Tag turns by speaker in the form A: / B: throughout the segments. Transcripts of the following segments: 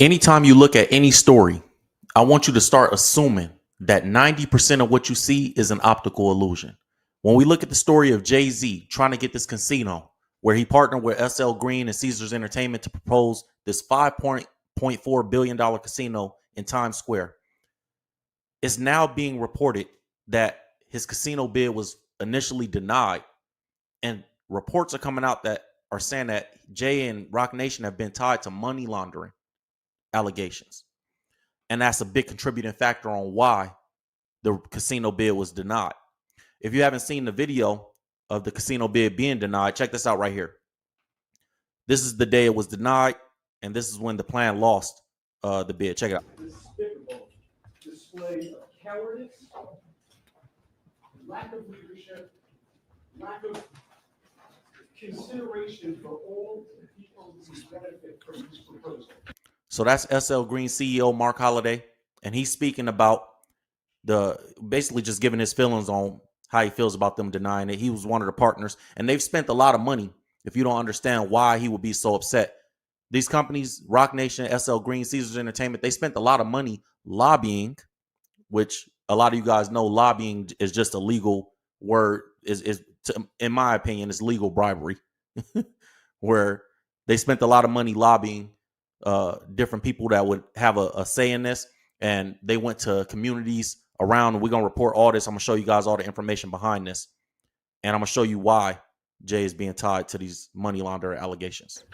A: Anytime you look at any story, I want you to start assuming that 90% of what you see is an optical illusion. When we look at the story of Jay-Z trying to get this casino, where he partnered with SL Green and Caesars Entertainment to propose this $5.4 billion casino in Times Square, it's now being reported that his casino bid was initially denied. And reports are coming out that are saying that Jay and Roc Nation have been tied to money laundering allegations. And that's a big contributing factor on why the casino bid was denied. If you haven't seen the video of the casino bid being denied, check this out right here. This is the day it was denied, and this is when the plan lost the bid. Check it out.
B: Despicable display of cowardice, lack of leadership, lack of consideration for all the people who benefit from this proposal.
A: So that's SL Green CEO Mark Holliday, and he's speaking about basically just giving his feelings on how he feels about them denying it. He was one of the partners, and they've spent a lot of money. If you don't understand why he would be so upset, these companies, Roc Nation, SL Green, Caesars Entertainment, they spent a lot of money lobbying, which a lot of you guys know lobbying is just a legal word, in my opinion, is legal bribery, where they spent a lot of money lobbying different people that would have a say in this. And they went to communities around, and we're going to report all this. I'm going to show you guys all the information behind this. And I'm going to show you why Jay is being tied to these money laundering allegations.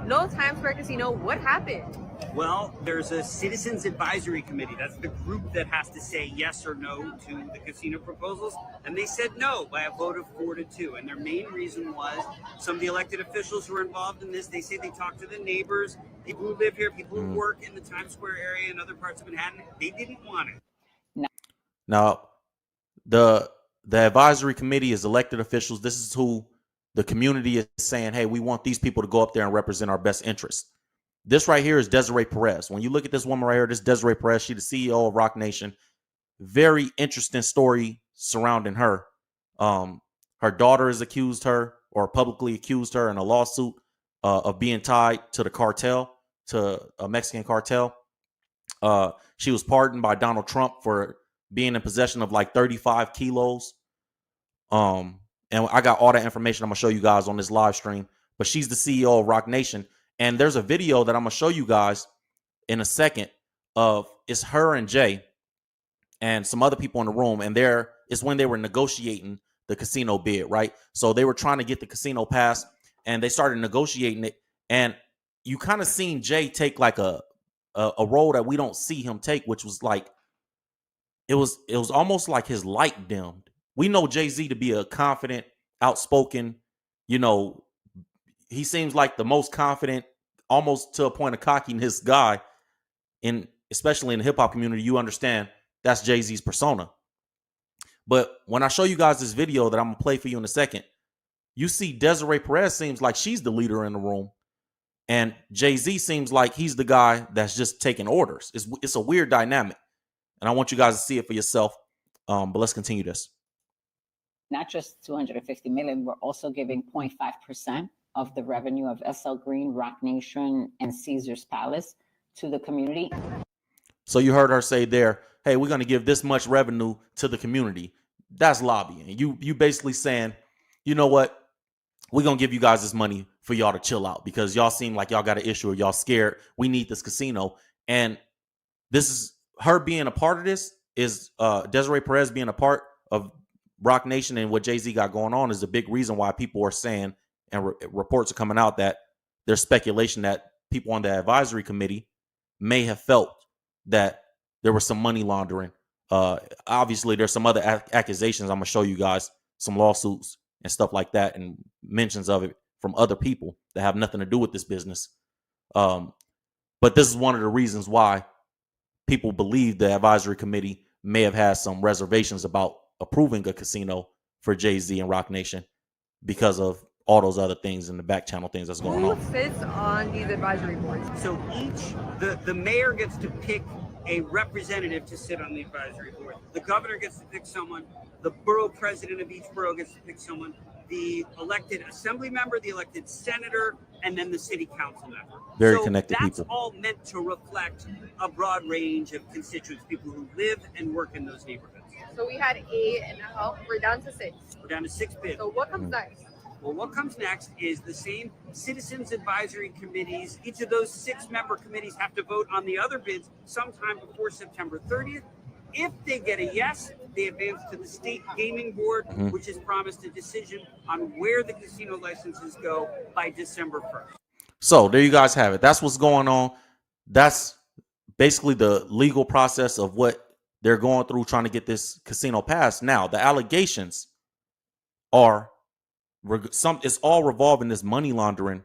C: No Times Square Casino, what happened?
D: Well, there's a citizens advisory committee. That's the group that has to say yes or no to the casino proposals. And they said no by a vote of 4-2. And their main reason was some of the elected officials who were involved in this, they say they talked to the neighbors, people who live here, people who work in the Times Square area and other parts of Manhattan. They didn't want it.
A: Now, the advisory committee is elected officials. This is who the community is saying, hey, we want these people to go up there and represent our best interests. This right here is Desiree Perez. When you look at this woman right here, this Desiree Perez, she's the CEO of Roc Nation. Very interesting story surrounding her. Her daughter has accused her, or publicly accused her in a lawsuit of being tied to the cartel, to a Mexican cartel. She was pardoned by Donald Trump for being in possession of like 35 kilos. And I got all that information I'm going to show you guys on this live stream. But she's the CEO of Roc Nation. And there's a video that I'm going to show you guys in a second of, it's her and Jay and some other people in the room. And it's when they were negotiating the casino bid, right? So they were trying to get the casino passed, and they started negotiating it. And you kind of seen Jay take like a role that we don't see him take, which was like, it was almost like his light dimmed. We know Jay-Z to be a confident, outspoken, he seems like the most confident, almost to a point of cockiness guy, especially in the hip hop community. You understand that's Jay-Z's persona. But when I show you guys this video that I'm gonna play for you in a second, you see Desiree Perez seems like she's the leader in the room, and Jay-Z seems like he's the guy that's just taking orders. It's a weird dynamic, and I want you guys to see it for yourself. But let's continue this.
E: Not just 250 million, we're also giving 0.5% of the revenue of SL Green, Roc Nation, and Caesars Palace to the community.
A: So you heard her say there, hey, we're going to give this much revenue to the community. That's lobbying. You basically saying, you know what? We're going to give you guys this money for y'all to chill out because y'all seem like y'all got an issue or y'all scared. We need this casino. And this is her being a part of this, is Desiree Perez being a part of Roc Nation, and what Jay-Z got going on is a big reason why people are saying, and reports are coming out that there's speculation that people on the advisory committee may have felt that there was some money laundering. Obviously, there's some other accusations. I'm going to show you guys some lawsuits and stuff like that, and mentions of it from other people that have nothing to do with this business. But this is one of the reasons why people believe the advisory committee may have had some reservations about approving a casino for Jay-Z and Roc Nation because of all those other things and the back channel things that's going on.
C: Who sits on these advisory boards?
D: So the mayor gets to pick a representative to sit on the advisory board. The governor gets to pick someone. The borough president of each borough gets to pick someone. The elected assembly member, the elected senator, and then the city council member.
A: Very
D: so
A: connected
D: that's
A: people.
D: all meant to reflect a broad range of constituents, people who live and work in those neighborhoods.
C: So we had 8 and a half. We're down to 6.
D: We're down to 6 bids.
C: So what comes next?
D: Well, what comes next is the same citizens advisory committees. Each of those 6-member committees have to vote on the other bids sometime before September 30th. If they get a yes, they advance to the state gaming board, which has promised a decision on where the casino licenses go by December 1st.
A: So there you guys have it. That's what's going on. That's basically the legal process of what they're going through trying to get this casino passed. Now, the allegations are it's all revolving this money laundering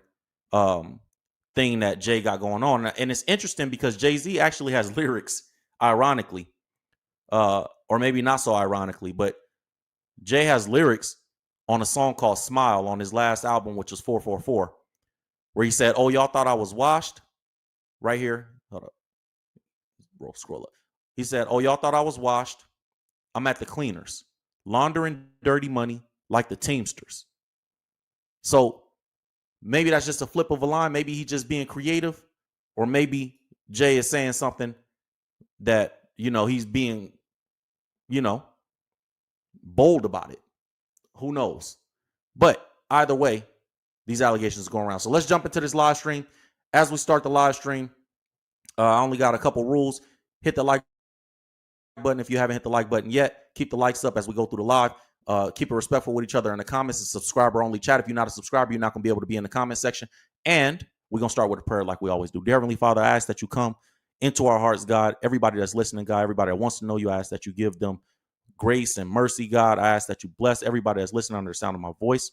A: thing that Jay got going on. And it's interesting because Jay-Z actually has lyrics, ironically, or maybe not so ironically, but Jay has lyrics on a song called Smile on his last album, which was 444, where he said, "Oh, y'all thought I was washed?" Right here. Hold up. Scroll up. He said, "Oh, y'all thought I was washed? I'm at the cleaners, laundering dirty money like the Teamsters." So maybe that's just a flip of a line. Maybe he's just being creative, or maybe Jay is saying something that, he's being, bold about it. Who knows? But either way, these allegations are going around. So let's jump into this live stream. As we start the live stream, I only got a couple rules. Hit the like button if you haven't hit the like button yet. Keep the likes up as we go through the live. Keep it respectful with each other in the comments. It's a subscriber only chat. If you're not a subscriber, you're not going to be able to be in the comment section. And we're going to start with a prayer like we always do. Dear Heavenly Father, I ask that you come into our hearts, God. Everybody that's listening, God, everybody that wants to know you, I ask that you give them grace and mercy, God. I ask that you bless everybody that's listening under the sound of my voice.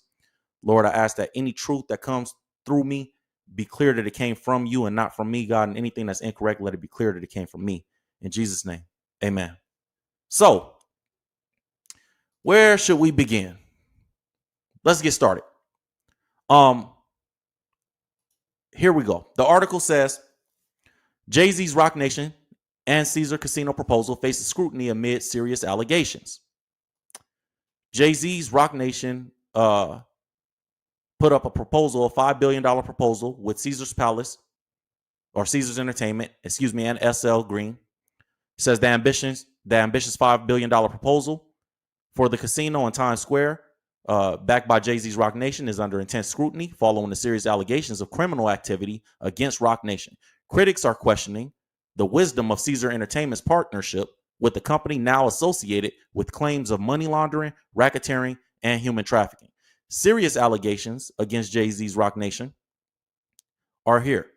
A: Lord, I ask that any truth that comes through me be clear that it came from you and not from me, God. And anything that's incorrect, let it be clear that it came from me. In Jesus' name, amen. So, where should we begin? Let's get started. Here we go. The article says, Jay-Z's Roc Nation and Caesar Casino proposal faces scrutiny amid serious allegations. Jay-Z's Roc Nation put up a proposal, a $5 billion proposal with Caesar's Palace, or Caesar's Entertainment, and SL Green. It says the ambitious $5 billion proposal for the casino in Times Square, backed by Jay-Z's Roc Nation, is under intense scrutiny following the serious allegations of criminal activity against Roc Nation. Critics are questioning the wisdom of Caesar Entertainment's partnership with the company now associated with claims of money laundering, racketeering, and human trafficking. Serious allegations against Jay-Z's Roc Nation are here.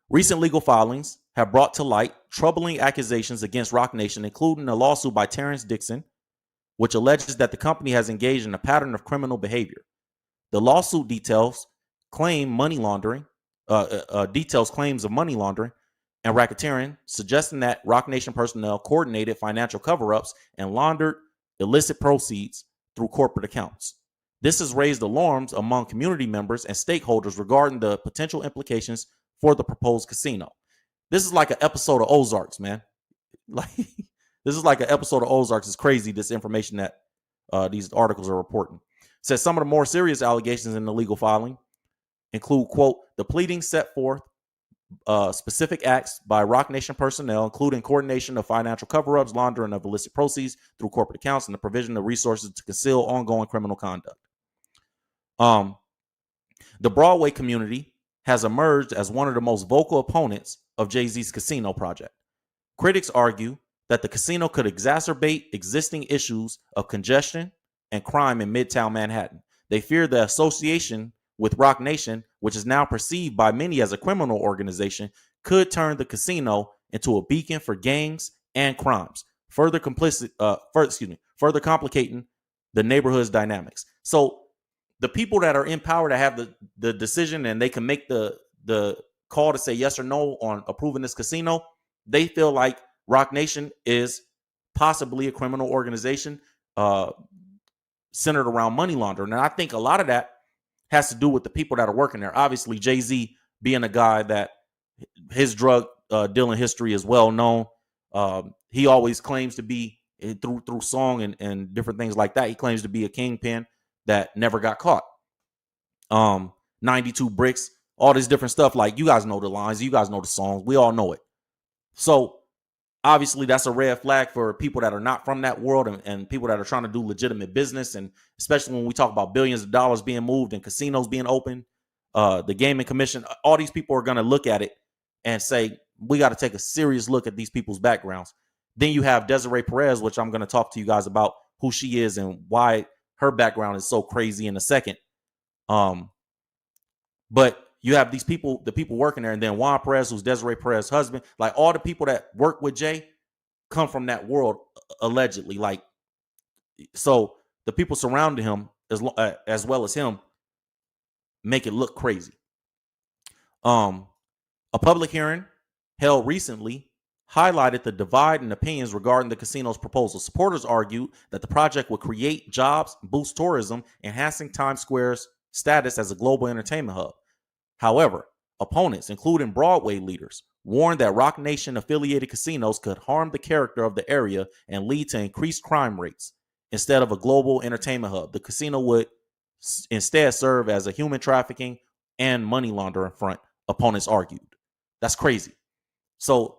A: Recent legal filings have brought to light troubling accusations against Roc Nation, including a lawsuit by Terrence Dixon, which alleges that the company has engaged in a pattern of criminal behavior. The lawsuit details claims of money laundering and racketeering, suggesting that Roc Nation personnel coordinated financial cover-ups and laundered illicit proceeds through corporate accounts. This has raised alarms among community members and stakeholders regarding the potential implications for the proposed casino. This is like an episode of Ozarks, man. This is like an episode of Ozarks. It's crazy, this information that these articles are reporting. It says some of the more serious allegations in the legal filing include, quote, the pleadings set forth specific acts by Roc Nation personnel, including coordination of financial cover-ups, laundering of illicit proceeds through corporate accounts, and the provision of resources to conceal ongoing criminal conduct. The Broadway community has emerged as one of the most vocal opponents of Jay-Z's casino project. Critics argue that the casino could exacerbate existing issues of congestion and crime in Midtown Manhattan. They fear the association with Roc Nation, which is now perceived by many as a criminal organization, could turn the casino into a beacon for gangs and crimes, further complicating the neighborhood's dynamics. So the people that are in power, that have the decision, and they can make the call to say yes or no on approving this casino, they feel like Roc Nation is possibly a criminal organization centered around money laundering. And I think a lot of that has to do with the people that are working there. Obviously, Jay-Z being a guy that his drug dealing history is well known. He always claims to be, through song and different things like that, he claims to be a kingpin that never got caught. 92 bricks all this different stuff. Like, you guys know the lines, you guys know the songs, we all know it. So obviously that's a red flag for people that are not from that world, and people that are trying to do legitimate business. And especially when we talk about billions of dollars being moved and casinos being open, the gaming commission, all these people are going to look at it and say, we got to take a serious look at these people's backgrounds. Then you have Desiree Perez, which I'm going to talk to you guys about who she is and why her background is so crazy in a second. But you have these people, the people working there, and then Juan Perez, who's Desiree Perez's husband. Like, all the people that work with Jay come from that world, allegedly. Like, so the people surrounding him, as well as him, make it look crazy. A public hearing held recently highlighted the divide in opinions regarding the casino's proposal. Supporters argued that the project would create jobs, boost tourism, enhancing Times Square's status as a global entertainment hub. However, opponents, including Broadway leaders, warned that Roc Nation affiliated casinos could harm the character of the area and lead to increased crime rates. Instead of a global entertainment hub, the casino would instead serve as a human trafficking and money laundering front, opponents argued. That's crazy. So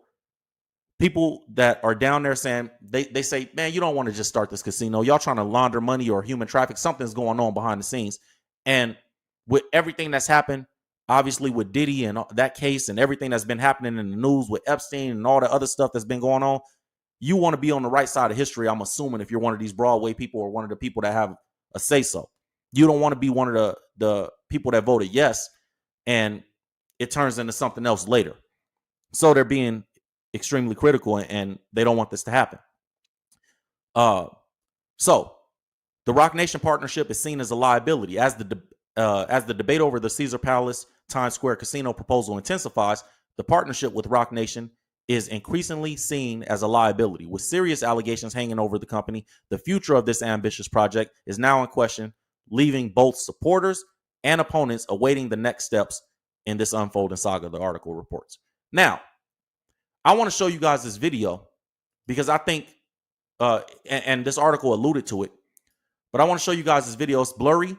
A: people that are down there saying, they say, man, you don't want to just start this casino. Y'all trying to launder money or human traffic. Something's going on behind the scenes. And with everything that's happened, obviously with Diddy and that case and everything that's been happening in the news with Epstein and all the other stuff that's been going on, you want to be on the right side of history, I'm assuming, if you're one of these Broadway people or one of the people that have a say-so. You don't want to be one of the people that voted yes, and it turns into something else later. So they're being extremely critical, and they don't want this to happen. So the Roc Nation partnership is seen as a liability. As the debate over the Caesar Palace Times Square casino proposal intensifies, the partnership with Roc Nation is increasingly seen as a liability. With serious allegations hanging over the company, the future of this ambitious project is now in question, leaving both supporters and opponents awaiting the next steps in this unfolding saga, the article reports. Now, I want to show you guys this video because I think, and this article alluded to it, but I want to show you guys this video. It's blurry,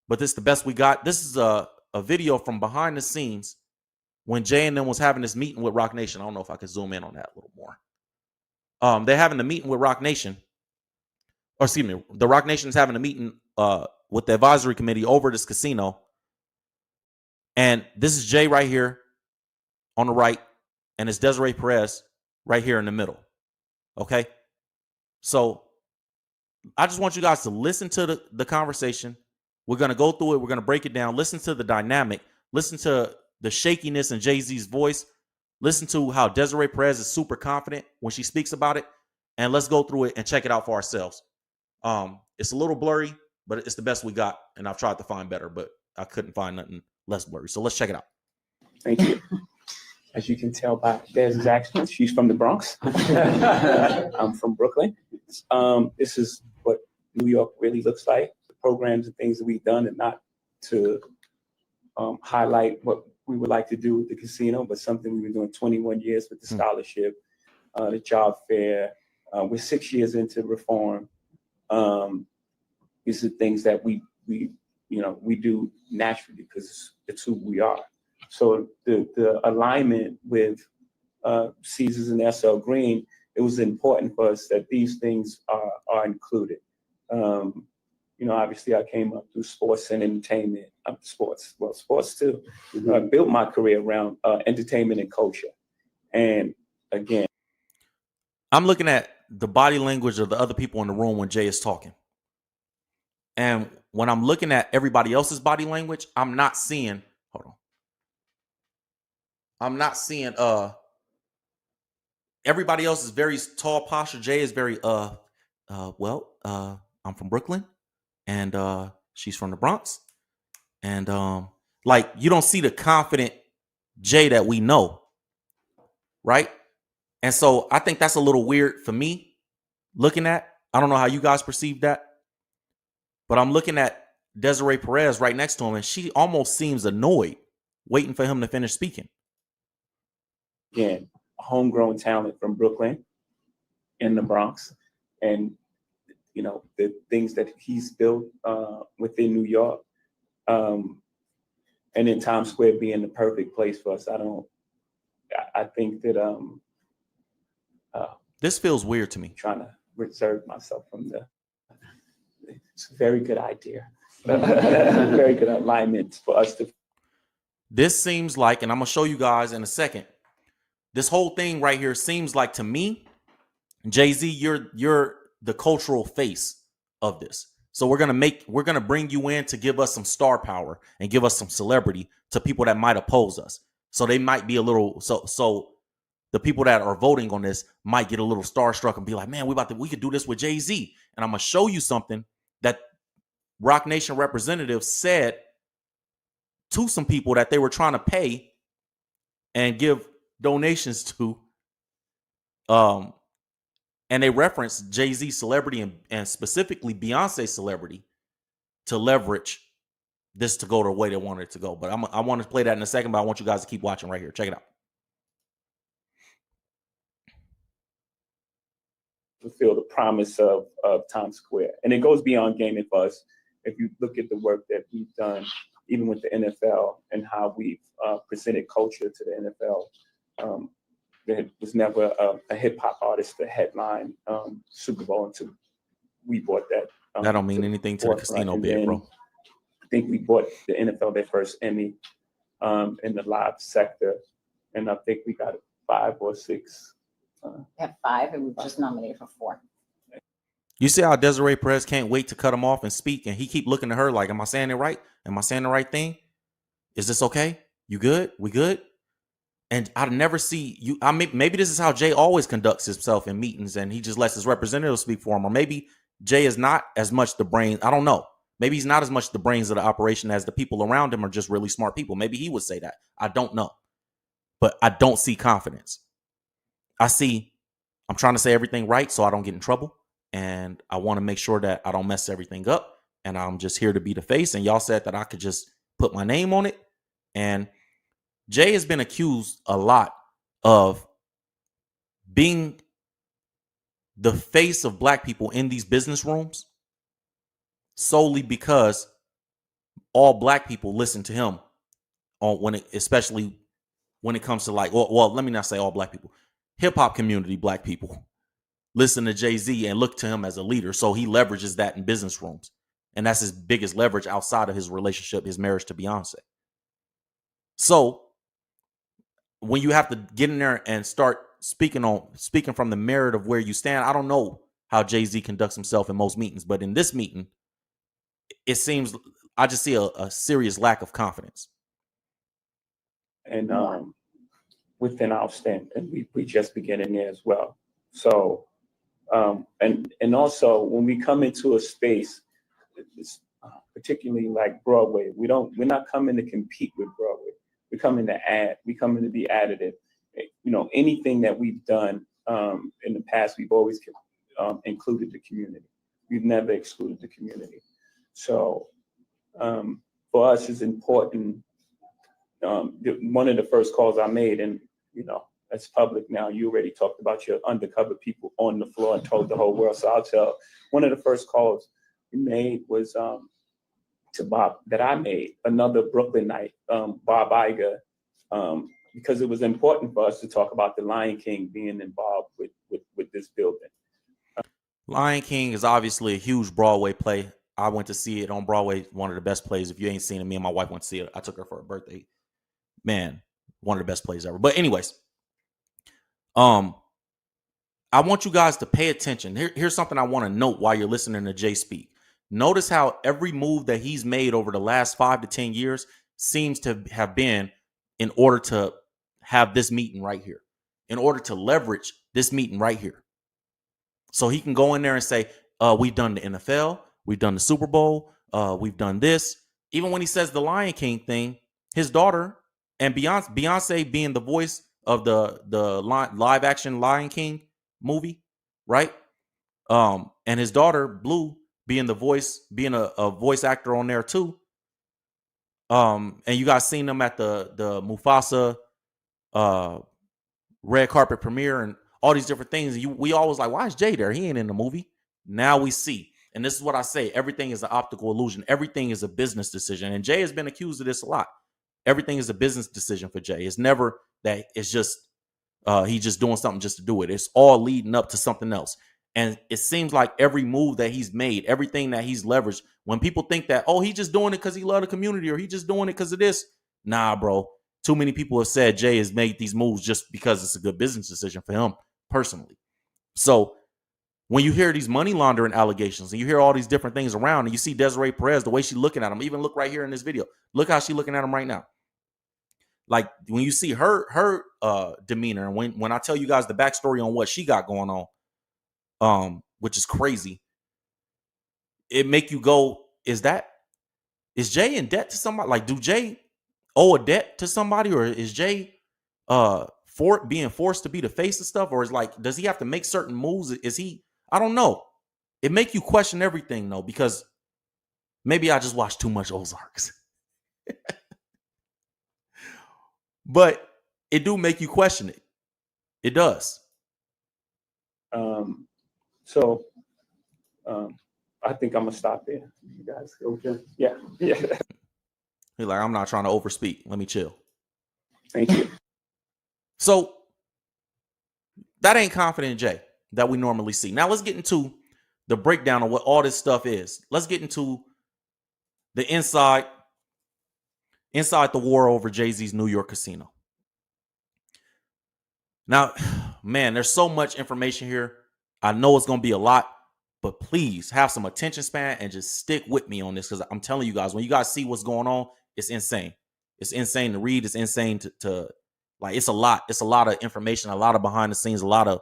A: but this is the best we got. This is a video from behind the scenes when Jay and them was having this meeting with Roc Nation. I don't know if I could zoom in on that a little more. They're having the meeting with Roc Nation. Or excuse me, the Roc Nation is having a meeting with the advisory committee over this casino. And this is Jay right here on the right, and it's Desiree Perez right here in the middle. Okay? So I just want you guys to listen to the conversation. We're going to go through it. We're going to break it down. Listen to the dynamic. Listen to the shakiness in Jay-Z's voice. Listen to how Desiree Perez is super confident when she speaks about it. And let's go through it and check it out for ourselves. It's a little blurry, but it's the best we got. And I've tried to find better, but I couldn't find nothing less blurry. So let's check it out.
F: Thank you. As you can tell by Des's accent, she's from the Bronx. I'm from Brooklyn. This is what New York really looks like. The programs and things that we've done, and not to highlight what we would like to do with the casino, but something we've been doing 21 years with the scholarship, the job fair. We're 6 years into reform. These are things that we do naturally because it's who we are. So the alignment with Caesars and SL Green, it was important for us that these things are included. Obviously I came up through sports and entertainment, sports too. Mm-hmm. I built my career around entertainment and culture. And again,
A: I'm looking at the body language of the other people in the room when Jay is talking. And when I'm looking at everybody else's body language, I'm not seeing everybody else is very tall posture. Jay is very I'm from Brooklyn, and she's from the Bronx. And you don't see the confident Jay that we know, right? And so I think that's a little weird for me looking at. I don't know how you guys perceive that, but I'm looking at Desiree Perez right next to him, and she almost seems annoyed, waiting for him to finish speaking.
F: Again, homegrown talent from Brooklyn and the Bronx, and the things that he's built within New York. And then Times Square being the perfect place for us. I think that
A: This feels weird to me.
F: trying to reserve myself from it's a very good idea. Very good alignment for us to.
A: This seems like, and I'm gonna show you guys in a second. This whole thing right here seems like to me, Jay-Z, you're the cultural face of this. So we're gonna bring you in to give us some star power and give us some celebrity to people that might oppose us. So they might be a little so the people that are voting on this might get a little starstruck and be like, man, we could do this with Jay-Z. And I'm gonna show you something that Roc Nation representatives said to some people that they were trying to pay and give donations to. And they referenced Jay-Z celebrity and specifically Beyonce celebrity to leverage this to go the way they wanted it to go. But I want to play that in a second, but I want you guys to keep watching right here. Check it out.
F: Fulfill the promise of Times Square. And it goes beyond gaming for us. If you look at the work that we've done, even with the NFL and how we've presented culture to the NFL, there was never a hip hop artist to headline Super Bowl until we bought that.
A: That don't mean anything to the casino bid, bro.
F: I think we bought the NFL their first Emmy in the live sector. And I think we got 5 or 6.
E: We have 5 and we were just nominated for 4.
A: You see how Desiree Perez can't wait to cut him off and speak, and he keep looking at her like, am I saying it right? Am I saying the right thing? Is this okay? You good? We good? And I never see you. Maybe this is how Jay always conducts himself in meetings, and he just lets his representatives speak for him. Or maybe Jay is not as much the brain. I don't know. Maybe he's not as much the brains of the operation as the people around him are just really smart people. Maybe he would say that. I don't know. But I don't see confidence. I'm trying to say everything right so I don't get in trouble. And I want to make sure that I don't mess everything up. And I'm just here to be the face. And y'all said that I could just put my name on it. And Jay has been accused a lot of being the face of black people in these business rooms solely because all black people listen to him especially when it comes to like, well, let me not say all black people, hip hop community, black people listen to Jay-Z and look to him as a leader. So he leverages that in business rooms. And that's his biggest leverage outside of his relationship, his marriage to Beyonce. So when you have to get in there and start speaking from the merit of where you stand, I don't know how Jay-Z conducts himself in most meetings, but in this meeting, it seems I just see a serious lack of confidence.
F: And within our stand, and we just beginning there as well. So, and also when we come into a space, particularly like Broadway, we're not coming to compete with Broadway. We're coming to add. We're coming to be additive. You know, anything that we've done in the past, we've always included the community. We've never excluded the community. So for us, it's important. One of the first calls I made, and you know, it's public now. You already talked about your undercover people on the floor and told the whole world. So I'll tell. One of the first calls we made was to Bob that I made, another Brooklynite, Bob Iger, because it was important for us to talk about the Lion King being involved with this building.
A: Lion King is obviously a huge Broadway play. I went to see it on Broadway, one of the best plays. If you ain't seen it, me and my wife went to see it. I took her for her birthday. Man, one of the best plays ever. But anyways, I want you guys to pay attention. Here's something I want to note while you're listening to Jay speak. Notice how every move that he's made over the last 5 to 10 years seems to have been in order to have this meeting right here, in order to leverage this meeting right here. So he can go in there and say, we've done the NFL, we've done the Super Bowl, we've done this. Even when he says the Lion King thing, his daughter and Beyonce being the voice of the live action Lion King movie, right? And his daughter Blue being the voice, being a voice actor on there too. And you guys seen them at the Mufasa red carpet premiere and all these different things. We always like, why is Jay there? He ain't in the movie. Now we see. And this is what I say. Everything is an optical illusion. Everything is a business decision. And Jay has been accused of this a lot. Everything is a business decision for Jay. It's never that it's just he's just doing something just to do it. It's all leading up to something else. And it seems like every move that he's made, everything that he's leveraged, when people think that, oh, he's just doing it because he loves the community or he just doing it because of this. Nah, bro. Too many people have said Jay has made these moves just because it's a good business decision for him personally. So when you hear these money laundering allegations and you hear all these different things around and you see Desiree Perez, the way she's looking at him, even look right here in this video. Look how she's looking at him right now. Like when you see her demeanor, and when I tell you guys the backstory on what she got going on, which is crazy, it make you go, is Jay in debt to somebody? Like, do Jay owe a debt to somebody, or is Jay being forced to be the face of stuff, or is like, does he have to make certain moves? Is he? I don't know. It make you question everything though, because maybe I just watched too much Ozarks. But it do make you question it. It does.
F: So I think I'm gonna stop there. You guys okay? Yeah.
A: He's like, I'm not trying to overspeak. Let me chill.
F: Thank you.
A: So that ain't Confident Jay that we normally see. Now let's get into the breakdown of what all this stuff is. Let's get into the inside the war over Jay-Z's New York casino. Now, man, there's so much information here. I know it's going to be a lot, but please have some attention span and just stick with me on this, because I'm telling you guys, when you guys see what's going on, it's insane. It's insane to read. It's insane to like, it's a lot. It's a lot of information, a lot of behind the scenes, a lot of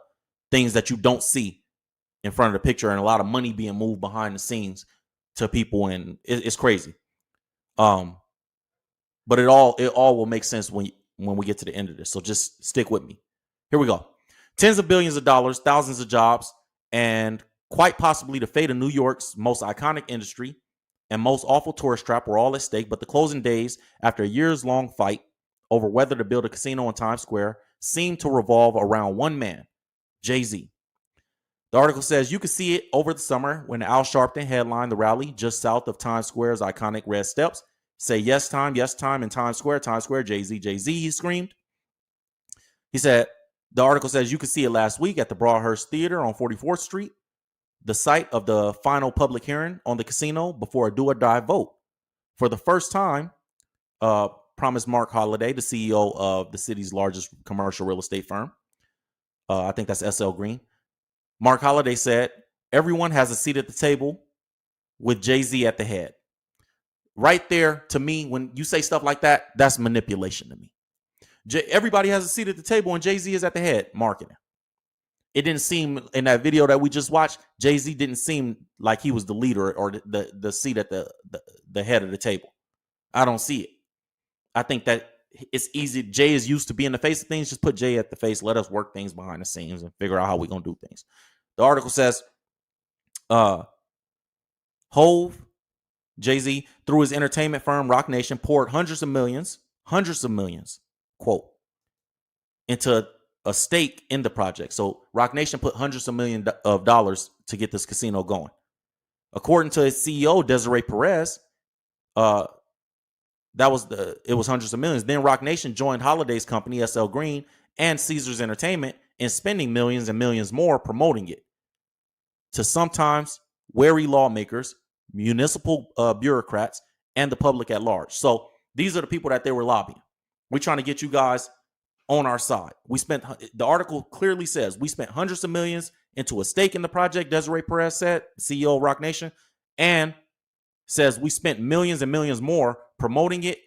A: things that you don't see in front of the picture, and a lot of money being moved behind the scenes to people. And it's crazy. But it all will make sense when we get to the end of this. So just stick with me. Here we go. Tens of billions of dollars, thousands of jobs, and quite possibly the fate of New York's most iconic industry and most awful tourist trap were all at stake. But the closing days, after a years-long fight over whether to build a casino in Times Square, seemed to revolve around one man, Jay-Z. The article says you could see it over the summer when Al Sharpton headlined the rally just south of Times Square's iconic red steps. Say yes time in Times Square, Jay-Z, he screamed. He said, the article says you could see it last week at the Broadhurst Theater on 44th Street, the site of the final public hearing on the casino before a do or die vote. For the first time, promised Mark Holliday, the CEO of the city's largest commercial real estate firm. I think that's SL Green. Mark Holliday said, everyone has a seat at the table with Jay-Z at the head. Right there, to me, when you say stuff like that, that's manipulation to me. Everybody has a seat at the table and Jay-Z is at the head marketing. It didn't seem in that video that we just watched, Jay-Z didn't seem like he was the leader or the seat at the head of the table. I don't see it. I think that it's easy. Jay is used to being the face of things. Just put Jay at the face. Let us work things behind the scenes and figure out how we're going to do things. The article says, Hove, Jay-Z, through his entertainment firm, Roc Nation, poured hundreds of millions, quote, into a stake in the project. So Roc Nation put hundreds of millions of dollars to get this casino going. According to its CEO, Desiree Perez, it was hundreds of millions. Then Roc Nation joined Holliday's company, SL Green, and Caesars Entertainment in spending millions and millions more promoting it to sometimes wary lawmakers, municipal bureaucrats, and the public at large. So these are the people that they were lobbying. We're trying to get you guys on our side. The article clearly says we spent hundreds of millions into a stake in the project, Desiree Perez said, CEO of Roc Nation, and says we spent millions and millions more promoting it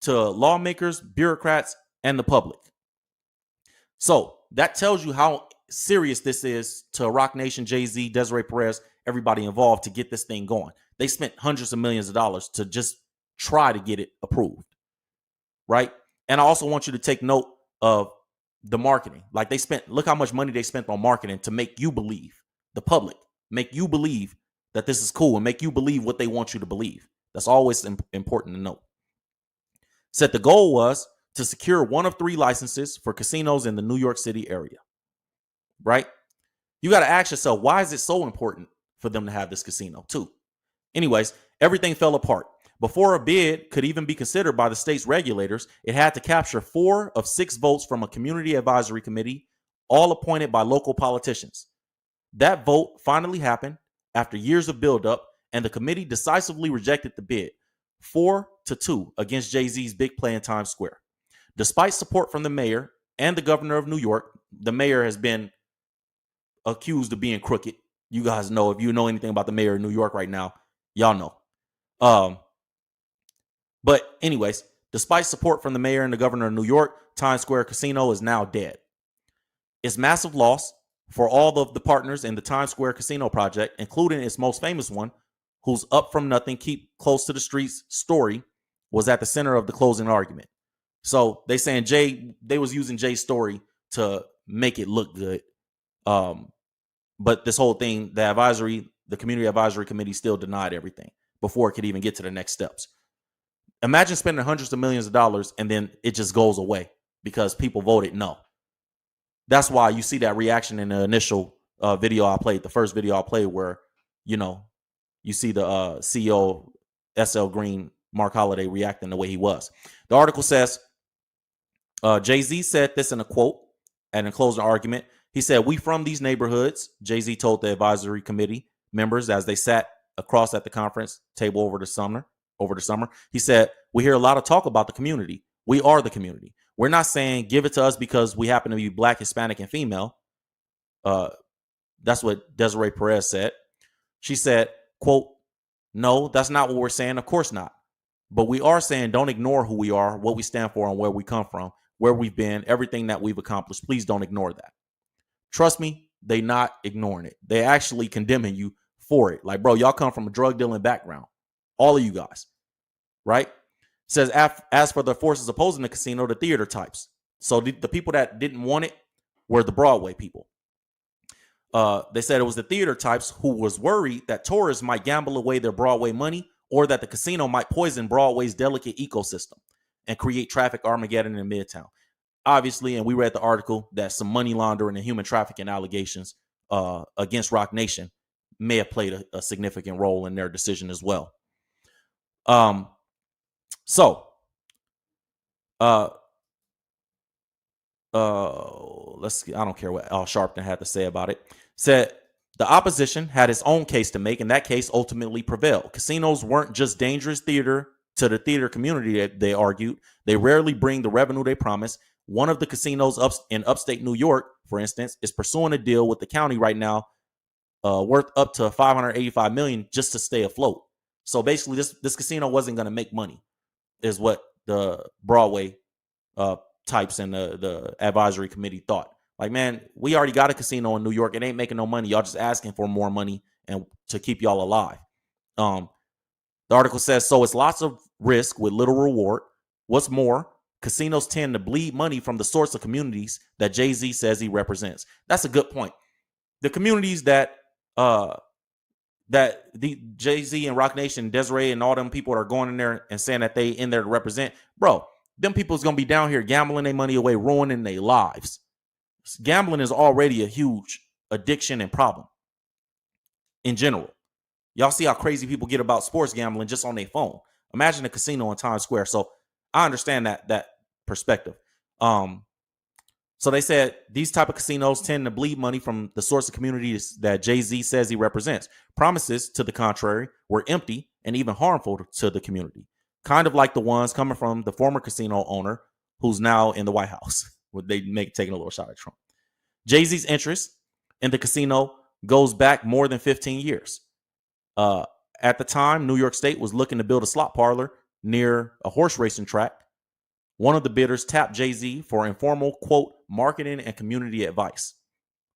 A: to lawmakers, bureaucrats, and the public. So that tells you how serious this is to Roc Nation, Jay-Z, Desiree Perez, everybody involved to get this thing going. They spent hundreds of millions of dollars to just try to get it approved, right? And I also want you to take note of the marketing. Like look how much money they spent on marketing to make you believe, the public, make you believe that this is cool and make you believe what they want you to believe. That's always important to note. Said the goal was to secure one of 3 licenses for casinos in the New York City area, right? You got to ask yourself, why is it so important for them to have this casino too? Anyways, everything fell apart. Before a bid could even be considered by the state's regulators, it had to capture 4 of 6 votes from a community advisory committee, all appointed by local politicians. That vote finally happened after years of buildup, and the committee decisively rejected the bid, 4-2 against Jay-Z's big play in Times Square. Despite support from the mayor and the governor of New York, the mayor has been accused of being crooked. You guys know, if you know anything about the mayor of New York right now, y'all know. But anyways, despite support from the mayor and the governor of New York, Times Square Casino is now dead. It's massive loss for all of the partners in the Times Square Casino project, including its most famous one, whose up from nothing, keep close to the streets story was at the center of the closing argument. So they saying they was using Jay's story to make it look good. But this whole thing, the community advisory committee still denied everything before it could even get to the next steps. Imagine spending hundreds of millions of dollars and then it just goes away because people voted no. That's why you see that reaction in the initial video I played, the first video I played, where, you see the CEO SL Green, Mark Holliday, reacting the way he was. The article says, Jay-Z said this in a quote and in closing argument. He said, "We from these neighborhoods," Jay-Z told the advisory committee members as they sat across at the conference table over the summer. He said, "We hear a lot of talk about the community. We are the community. We're not saying give it to us because we happen to be Black, Hispanic, and female." That's what Desiree Perez said. She said, quote, "No, that's not what we're saying. Of course not. But we are saying don't ignore who we are, what we stand for, and where we come from, where we've been, everything that we've accomplished. Please don't ignore that." Trust me, they not ignoring it. They actually condemning you for it. Like, bro, y'all come from a drug dealing background. All of you guys. Right? It says, as for the forces opposing the casino, the theater types. So the people that didn't want it were the Broadway people. They said it was the theater types who was worried that tourists might gamble away their Broadway money or that the casino might poison Broadway's delicate ecosystem and create traffic Armageddon in Midtown. Obviously, and we read the article, that some money laundering and human trafficking allegations against Roc Nation may have played a significant role in their decision as well. Let's see. I don't care what Al Sharpton had to say about it. Said the opposition had its own case to make, and that case ultimately prevailed. Casinos weren't just dangerous theater to the theater community, they argued. They rarely bring the revenue they promise. One of the casinos in upstate New York, for instance, is pursuing a deal with the county right now worth up to $585 million just to stay afloat. So basically, this casino wasn't going to make money, is what the Broadway types and the advisory committee thought. Like, man, we already got a casino in New York. It ain't making no money. Y'all just asking for more money and to keep y'all alive. The article says, so it's lots of risk with little reward. What's more, casinos tend to bleed money from the sorts of communities that Jay-Z says he represents. That's a good point. The communities that the Jay-Z and Roc Nation, Desiree, and all them people are going in there and saying that they in there to represent, bro, them people's gonna be down here gambling their money away, ruining their lives. Gambling is already a huge addiction and problem in general. Y'all see how crazy people get about sports gambling just on their phone. Imagine a casino in Times Square. So I understand that perspective. So they said these type of casinos tend to bleed money from the sorts of communities that Jay-Z says he represents. Promises to the contrary were empty and even harmful to the community. Kind of like the ones coming from the former casino owner who's now in the White House. They taking a little shot at Trump. Jay-Z's interest in the casino goes back more than 15 years. At the time, New York State was looking to build a slot parlor near a horse racing track. One of the bidders tapped Jay-Z for informal, quote, marketing and community advice.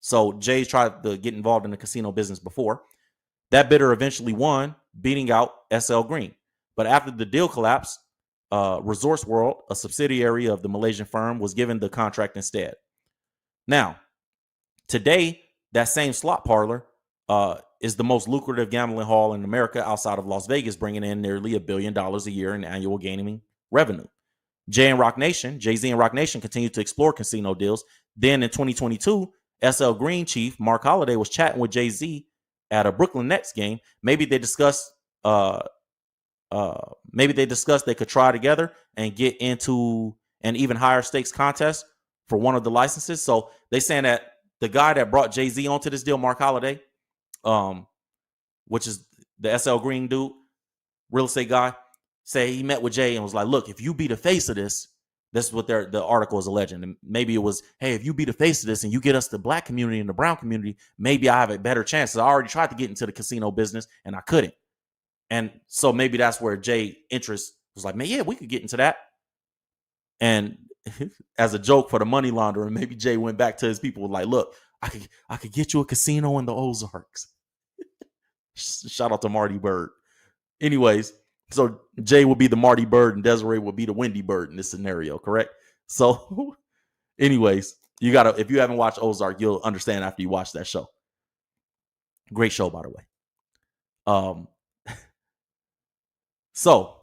A: So Jay tried to get involved in the casino business before. That bidder eventually won, beating out SL Green. But after the deal collapsed, Resorts World, a subsidiary of the Malaysian firm, was given the contract instead. Now, today, that same slot parlor is the most lucrative gambling hall in America outside of Las Vegas, bringing in nearly $1 billion a year in annual gaming revenue. Jay-Z and Roc Nation continued to explore casino deals. Then in 2022, SL Green chief Mark Holliday was chatting with Jay-Z at a Brooklyn Nets game. Maybe they discussed maybe they discussed they could try together and get into an even higher stakes contest for one of the licenses. So they saying that the guy that brought Jay-Z onto this deal, Mark Holiday, which is the SL Green dude, real estate guy, say he met with Jay and was like, look, if you be the face of this is what the article is alleging. And maybe it was, hey, if you be the face of this and you get us the black community and the brown community, maybe I have a better chance. I already tried to get into the casino business and I couldn't. And so maybe that's where Jay interest was like, man, yeah, we could get into that. And as a joke for the money laundering, maybe Jay went back to his people like, look, I could get you a casino in the Ozarks. Shout out to Marty Bird. Anyways, so Jay will be the Marty Bird and Desiree will be the Wendy Bird in this scenario, correct? So anyways, you gotta, if you haven't watched Ozark, you'll understand after you watch that show. Great show, by the way. So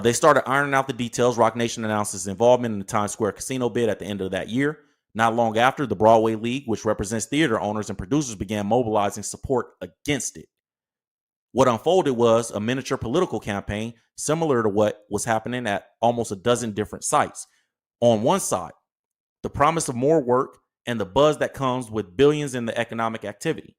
A: they started ironing out the details. Roc Nation announced its involvement in the Times Square casino bid at the end of that year. Not long after, the Broadway League, which represents theater owners and producers, began mobilizing support against it. What unfolded was a miniature political campaign similar to what was happening at almost a dozen different sites. On one side, the promise of more work and the buzz that comes with billions in the economic activity.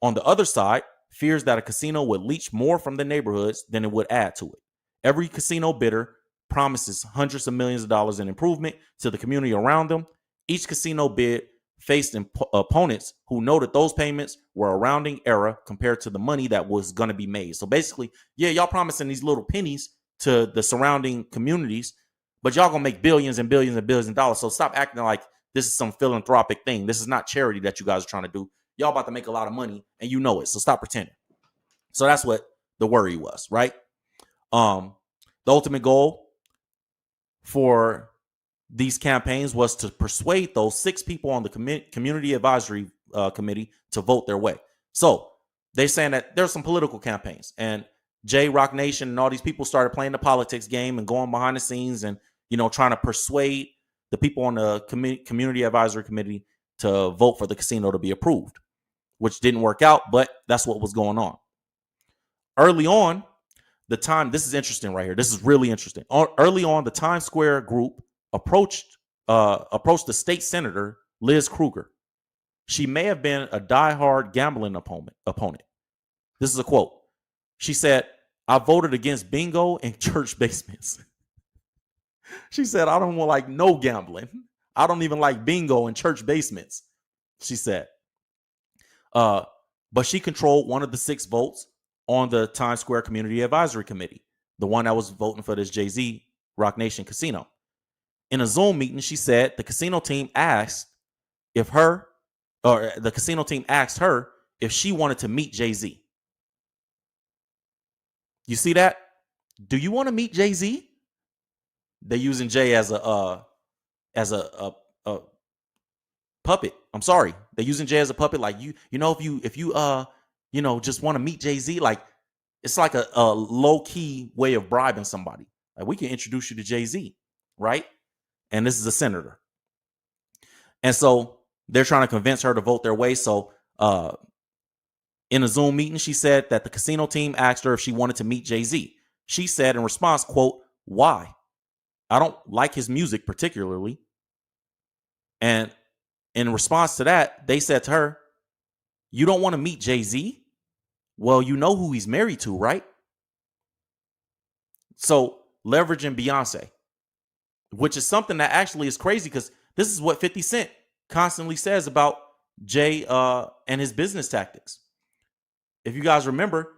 A: On the other side, fears that a casino would leach more from the neighborhoods than it would add to it. Every casino bidder promises hundreds of millions of dollars in improvement to the community around them. Each casino bid faced opponents who noted those payments were a rounding error compared to the money that was going to be made. So basically, yeah, y'all promising these little pennies to the surrounding communities, but y'all going to make billions and billions and billions of dollars. So stop acting like this is some philanthropic thing. This is not charity that you guys are trying to do. Y'all about to make a lot of money and you know it. So stop pretending. So that's what the worry was, right? The ultimate goal for these campaigns was to persuade those 6 people on the community advisory committee to vote their way. So they're saying that there's some political campaigns, and Jay, Roc Nation, and all these people started playing the politics game and going behind the scenes and, you know, trying to persuade the people on the community advisory committee to vote for the casino to be approved, which didn't work out, but that's what was going on. Early on, this is interesting right here. This is really interesting. Early on, the Times Square group approached the state senator, Liz Kruger. She may have been a diehard gambling opponent. This is a quote. She said, I voted against bingo and church basements. She said, I don't like no gambling. I don't even like bingo and church basements, she said. But she controlled one of the 6 votes on the Times Square Community Advisory Committee, the one that was voting for this Jay-Z Roc Nation casino. In a Zoom meeting, she said the casino team asked her if she wanted to meet Jay-Z. You see that? Do you want to meet Jay-Z? They're using Jay as a puppet. I'm sorry. They're using Jay as a puppet. Like if you just want to meet Jay-Z, like it's like a low-key way of bribing somebody. Like, we can introduce you to Jay-Z, right? And this is a senator. And so they're trying to convince her to vote their way. So in a Zoom meeting, she said that the casino team asked her if she wanted to meet Jay-Z. She said in response, quote, why? I don't like his music particularly. And in response to that, they said to her, you don't want to meet Jay-Z? Well, you know who he's married to, right? So leveraging Beyonce, which is something that actually is crazy because this is what 50 Cent constantly says about Jay and his business tactics. If you guys remember,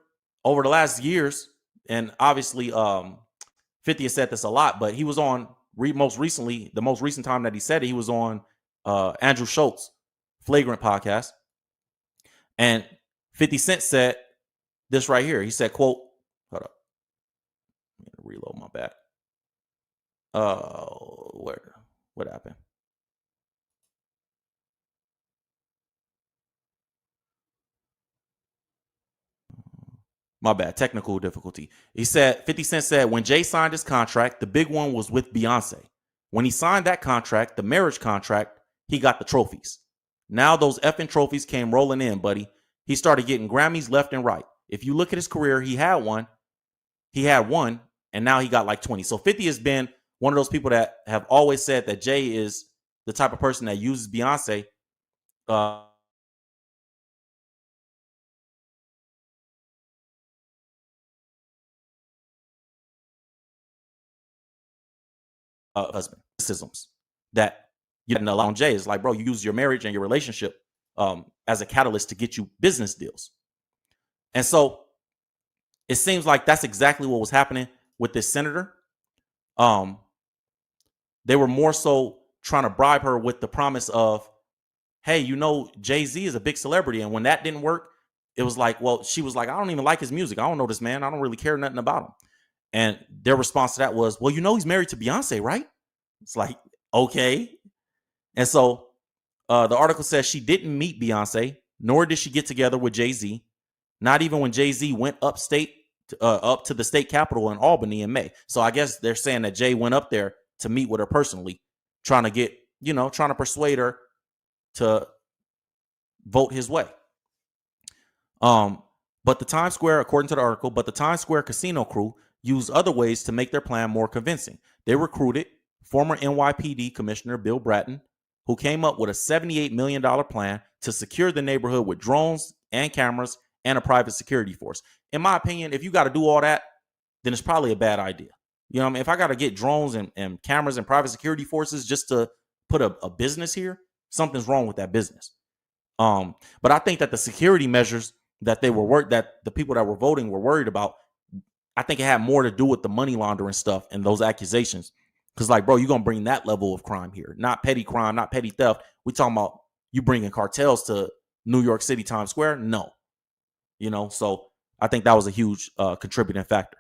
A: over the last years, and obviously 50 has said this a lot, but he was on the most recent time that he said it, he was on Andrew Schultz's Flagrant podcast. And 50 Cent said this right here. He said, quote, hold up. I'm going to reload my back. What happened? My bad, technical difficulty. He said, 50 Cent said, when Jay signed his contract, the big one was with Beyonce. When he signed that contract, the marriage contract, he got the trophies. Now those effing trophies came rolling in, buddy. He started getting Grammys left and right. If you look at his career, he had he had 1, and now he got like 20. So 50 has been one of those people that have always said that Jay is the type of person that uses Beyonce husband criticisms that you didn't allow Jay. Is like, bro, you use your marriage and your relationship as a catalyst to get you business deals. And so it seems like that's exactly what was happening with this senator. They were more so trying to bribe her with the promise of, hey, you know, Jay-Z is a big celebrity. And when that didn't work, it was like, well, she was like, I don't even like his music. I don't know this man. I don't really care nothing about him. And their response to that was, well, you know, he's married to Beyonce, right? It's like, okay. And so the article says she didn't meet Beyonce, nor did she get together with Jay-Z. Not even when Jay-Z went upstate, up to the state capitol in Albany in May. So I guess they're saying that Jay went up there to meet with her personally, trying to persuade her to vote his way. But the Times Square, according to the article, the Times Square casino crew used other ways to make their plan more convincing. They recruited former NYPD Commissioner Bill Bratton, who came up with a $78 million plan to secure the neighborhood with drones and cameras and a private security force. In my opinion, if you got to do all that, then it's probably a bad idea. You know what I mean? If I got to get drones and cameras and private security forces just to put a business here, something's wrong with that business. But I think that the security measures that that the people that were voting were worried about, I think it had more to do with the money laundering stuff and those accusations. Because, like, bro, you're going to bring that level of crime here. Not petty crime, not petty theft. We talking about you bringing cartels to New York City, Times Square? No. You know, so I think that was a huge contributing factor.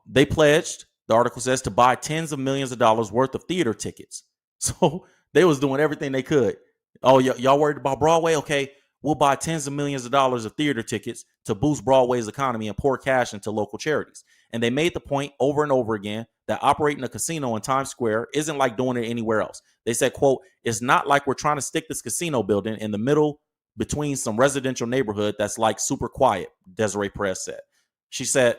A: They pledged, the article says, to buy tens of millions of dollars worth of theater tickets. So they was doing everything they could. Oh, y'all worried about Broadway? Okay, we'll buy tens of millions of dollars of theater tickets to boost Broadway's economy and pour cash into local charities. And they made the point over and over again that operating a casino in Times Square isn't like doing it anywhere else. They said, quote, it's not like we're trying to stick this casino building in the middle between some residential neighborhood that's like super quiet, Desiree Perez said. She said,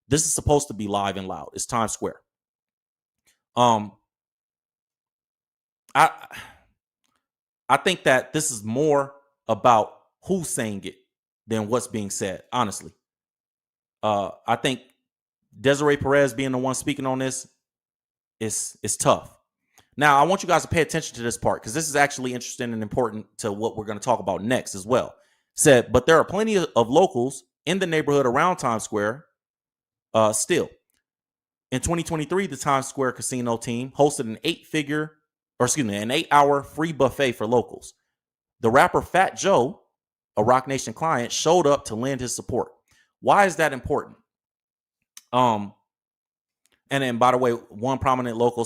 A: this is supposed to be live and loud. It's Times Square. I think that this is more about who's saying it than what's being said, honestly. I think Desiree Perez being the one speaking on this is tough. Now, I want you guys to pay attention to this part because this is actually interesting and important to what we're going to talk about next as well. Said, but there are plenty of locals in the neighborhood around Times Square still. In 2023, the Times Square casino team hosted an 8-hour free buffet for locals. The rapper Fat Joe, a Roc Nation client, showed up to lend his support. Why is that important? And then, by the way, one prominent local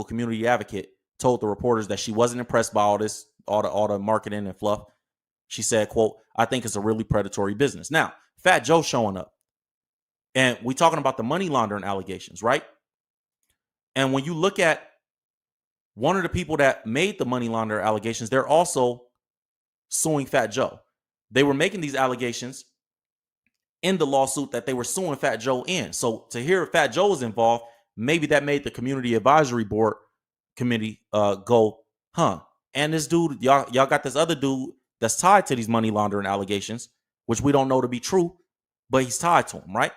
A: community advocate told the reporters that she wasn't impressed by all the marketing and fluff. She said, quote, I think it's a really predatory business. Now, Fat Joe showing up. And we talking about the money laundering allegations, right? And when you look at one of the people that made the money laundering allegations, they're also suing Fat Joe. They were making these allegations in the lawsuit that they were suing Fat Joe in. So to hear Fat Joe was involved, maybe that made the Community Advisory Board committee go, huh? And this dude, y'all got this other dude that's tied to these money laundering allegations, which we don't know to be true, but he's tied to them, right?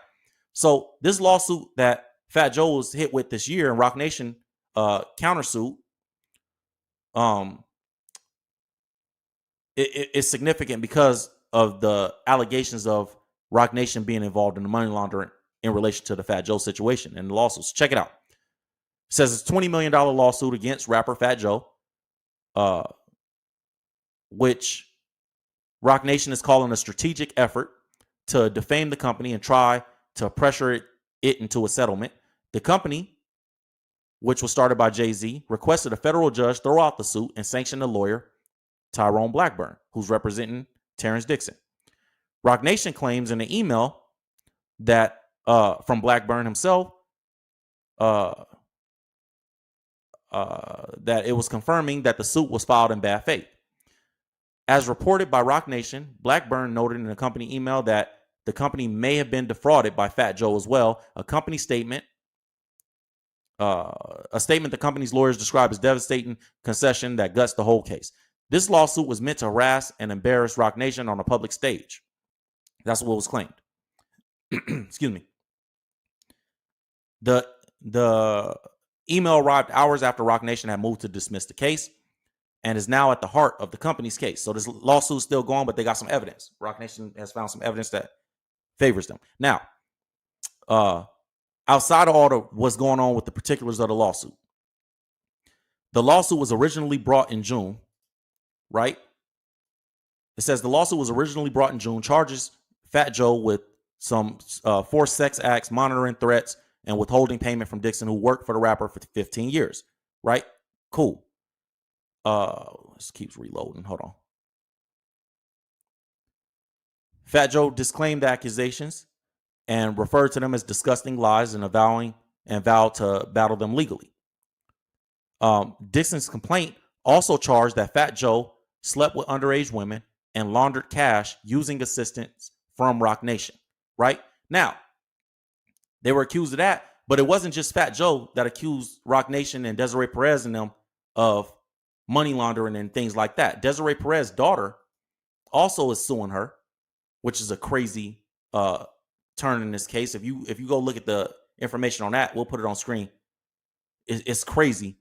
A: So this lawsuit that Fat Joe was hit with this year and Roc Nation countersued, it's significant because of the allegations of Roc Nation being involved in the money laundering in relation to the Fat Joe situation and the lawsuits. Check it out. It says it's a $20 million lawsuit against rapper Fat Joe, which Roc Nation is calling a strategic effort to defame the company and try to pressure it into a settlement. The company, which was started by Jay-Z, requested a federal judge throw out the suit and sanction the lawyer, Tyrone Blackburn, who's representing Terrence Dixon. Roc Nation claims in an email that from Blackburn himself that it was confirming that the suit was filed in bad faith. As reported by Roc Nation, Blackburn noted in a company email that the company may have been defrauded by Fat Joe as well. A statement the company's lawyers described as devastating concession that guts the whole case. This lawsuit was meant to harass and embarrass Roc Nation on a public stage. That's what was claimed. Excuse me. The email arrived hours after Roc Nation had moved to dismiss the case and is now at the heart of the company's case. So this lawsuit is still going, but they got some evidence. Roc Nation has found some evidence that favors them. Now, outside of all the what's going on with the particulars of the lawsuit was originally brought in June, right? It says the lawsuit was originally brought in June, charges Fat Joe with some forced sex acts, monitoring threats, and withholding payment from Dixon, who worked for the rapper for 15 years, right? Cool. This keeps reloading. Hold on. Fat Joe disclaimed the accusations and referred to them as disgusting lies and vowed to battle them legally. Dixon's complaint also charged that Fat Joe slept with underage women and laundered cash using assistance from Roc Nation, right? Now, they were accused of that, but it wasn't just Fat Joe that accused Roc Nation and Desiree Perez and them of money laundering and things like that. Desiree Perez's daughter also is suing her, which is a crazy turn in this case. If you go look at the information on that, we'll put it on screen. It's crazy.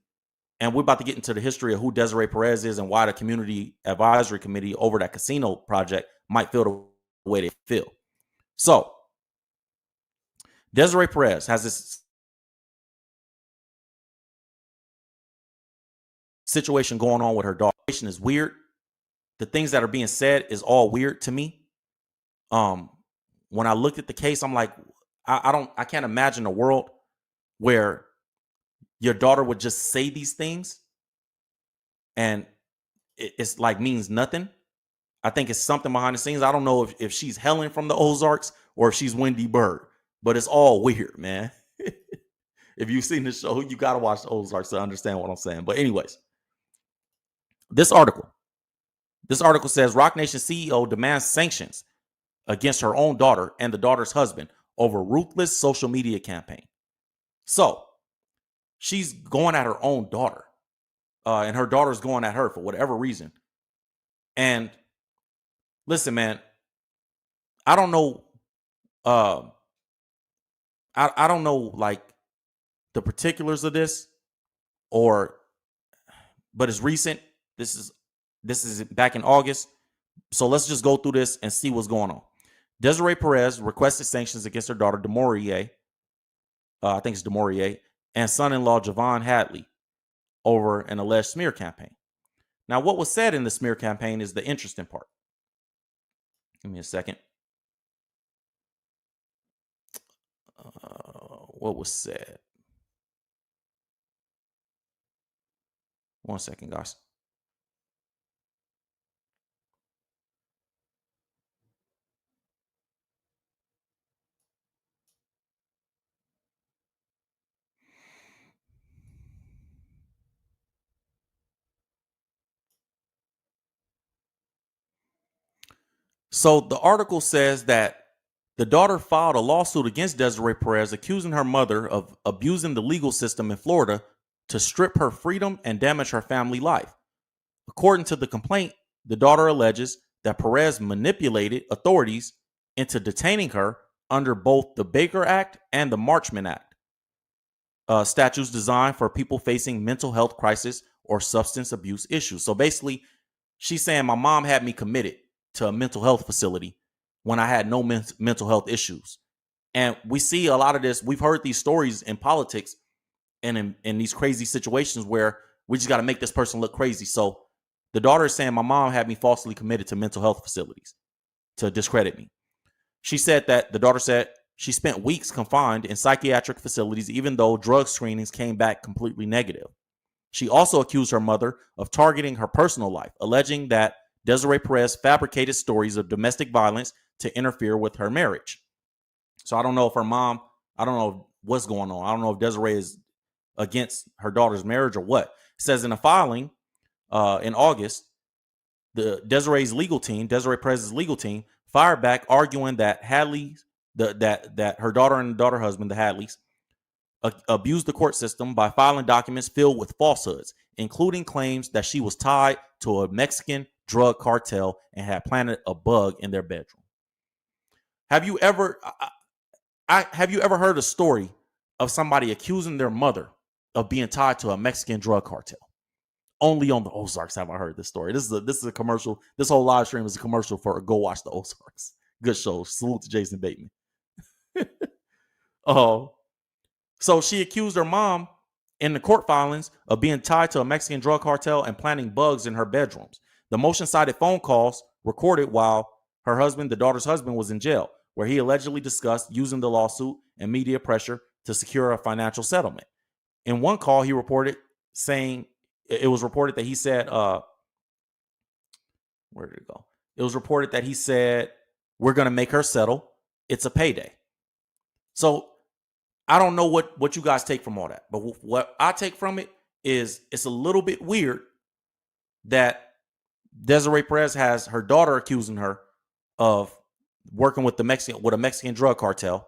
A: And we're about to get into the history of who Desiree Perez is and why the Community Advisory Committee over that casino project might feel the way they feel. So, Desiree Perez has this situation going on with her daughter. Is weird. The things that are being said is all weird to me. When I looked at the case, I'm like, I can't imagine a world where your daughter would just say these things and it's like means nothing. I think it's something behind the scenes. I don't know if she's Helen from the Ozarks or if she's Wendy Bird, but it's all weird, man. If you've seen the show, you got to watch the Ozarks to understand what I'm saying. But anyways, this article says Roc Nation CEO demands sanctions against her own daughter and the daughter's husband over ruthless social media campaign. So she's going at her own daughter, and her daughter's going at her for whatever reason. And listen, man, I don't know. I don't know like the particulars of this, but it's recent. This is back in August. So let's just go through this and see what's going on. Desiree Perez requested sanctions against her daughter, Demorier. I think it's Demorier, and son-in-law Javon Hadley over an alleged smear campaign. Now, what was said in the smear campaign is the interesting part. Give me a second. What was said? One second, guys. So the article says that the daughter filed a lawsuit against Desiree Perez, accusing her mother of abusing the legal system in Florida to strip her freedom and damage her family life. According to the complaint, the daughter alleges that Perez manipulated authorities into detaining her under both the Baker Act and the Marchman Act, statutes designed for people facing mental health crisis or substance abuse issues. So basically, she's saying my mom had me committed to a mental health facility when I had no mental health issues. And we see a lot of this. We've heard these stories in politics and in these crazy situations where we just got to make this person look crazy. So the daughter is saying my mom had me falsely committed to mental health facilities to discredit me. The daughter said she spent weeks confined in psychiatric facilities, even though drug screenings came back completely negative. She also accused her mother of targeting her personal life, alleging that Desiree Perez fabricated stories of domestic violence to interfere with her marriage. So I don't know if her mom, I don't know what's going on. I don't know if Desiree is against her daughter's marriage or what. It says in a filing in August, Desiree Perez's legal team fired back, arguing that that her daughter and daughter husband, the Hadleys, abused the court system by filing documents filled with falsehoods, including claims that she was tied to a Mexican drug cartel and had planted a bug in their bedroom. Have you ever heard a story of somebody accusing their mother of being tied to a Mexican drug cartel? Only on the Ozarks have I heard this story. This is a commercial. This whole live stream is a commercial for Go Watch the Ozarks. Good show. Salute to Jason Bateman. So she accused her mom in the court filings of being tied to a Mexican drug cartel and planting bugs in her bedrooms. The motion cited phone calls recorded while her husband, the daughter's husband, was in jail, where he allegedly discussed using the lawsuit and media pressure to secure a financial settlement. In one call, he reported saying, it was reported that he said, where did it go? It was reported that he said, we're going to make her settle. It's a payday. So I don't know what you guys take from all that, but what I take from it is it's a little bit weird that Desiree Perez has her daughter accusing her of working with a Mexican drug cartel,